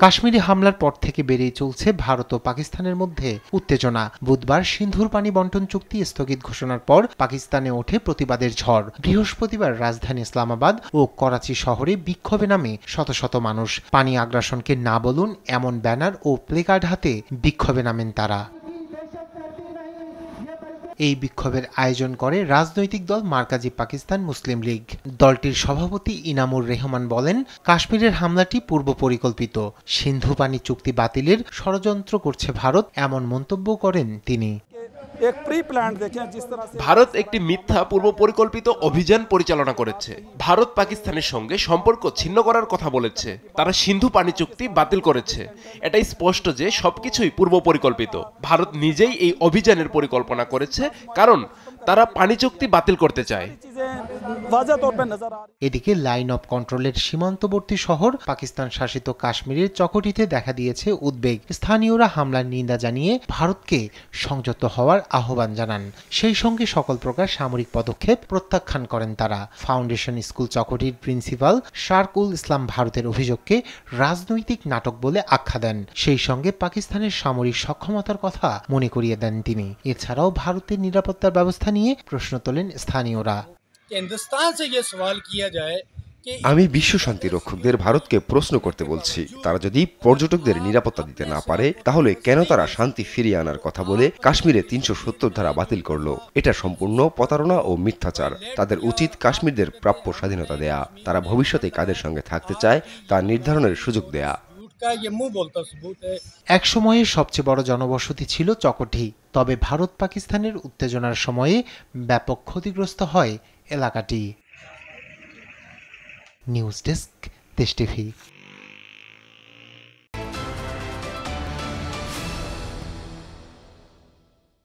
কাশ্মীরি হামলার পর থেকে বেড়েই চলছে ভারত ও পাকিস্তানের মধ্যে উত্তেজনা। বুধবার সিন্ধুর পানি বন্টন চুক্তি স্থগিত ঘোষণার পর পাকিস্তানে ওঠে প্রতিবাদের ঝড়। বৃহস্পতিবার রাজধানী ইসলামাবাদ ও করাচি শহরে বিক্ষোভে নামে শত শত মানুষ। পানি আগ্রাসনকে না বলুন এমন ব্যানার ও প্লেকার্ড হাতে বিক্ষোভে নামেন তারা। এই বিক্ষোভের আয়োজন করে রাজনৈতিক দল মার্কাজি পাকিস্তান মুসলিম লীগ। দলটির সভাপতি ইনামুর রহমান বলেন, কাশ্মীরের হামলাটি পূর্ব পরিকল্পিত। সিন্ধু পানি চুক্তি বাতিলের ষড়যন্ত্র করছে ভারত, এমন মন্তব্য করেন তিনি। ভারত একটি মিথ্যা পূর্ব পরিকল্পিত অভিযান পরিচালনা করেছে। ভারত পাকিস্তানের সঙ্গে সম্পর্ক ছিন্ন করার কথা বলেছে। তারা সিন্ধু পানি চুক্তি বাতিল করেছে। এটাই স্পষ্ট যে সবকিছুই পূর্ব পরিকল্পিত। ভারত নিজেই এই অভিযানের পরিকল্পনা করেছে, কারণ তারা পানি চুক্তি বাতিল করতে চায়। এদিকে লাইন অফ কন্ট্রোলের সীমান্তবর্তী শহর পাকিস্তান শাসিত কাশ্মীরের চকটিতে দেখা দিয়েছে উদ্বেগ। স্থানীয়রা হামলার নিন্দা জানিয়ে ভারতকে সংযত হওয়ার আহ্বান জানান। সেই সঙ্গে সকল প্রকার সামরিক পদক্ষেপ প্রত্যাখ্যান করেন তারা। ফাউন্ডেশন স্কুল চকটির প্রিন্সিপাল শারকুল ইসলাম ভারতের অভিযোগকে রাজনৈতিক নাটক বলে আখ্যা দেন। সেই সঙ্গে পাকিস্তানের সামরিক সক্ষমতার কথা মনে করিয়ে দেন তিনি। এছাড়াও ভারতের নিরাপত্তার ব্যবস্থা নিয়ে প্রশ্ন তোলেন স্থানীয়রা। আমি বিশ্ব শান্তি রক্ষকদের ভারতকে প্রশ্ন করতে বলছি, তারা যদি পর্যটকদের নিরাপত্তা দিতে না পারে, তাহলে কেন তারা শান্তি ফিরিয়ে আনার কথা বলে কাশ্মীরে ৩৭০ ধারা বাতিল করলো? এটা সম্পূর্ণ প্রতারণা ও মিথ্যাচার। তাদের উচিত কাশ্মীরদের প্রাপ্য স্বাধীনতা দেয়া। তারা ভবিষ্যতে কাদের সঙ্গে থাকতে চায় তা নির্ধারণের সুযোগ দেয়া। এক সময়ে সবচেয়ে বড় জনবসতি ছিল চকটি। তবে ভারত পাকিস্তানের উত্তেজনার সময়ে ব্যাপক ক্ষতিগ্রস্ত হয় এলাকাটি। নিউজ ডেস্ক, দেশ টিভি।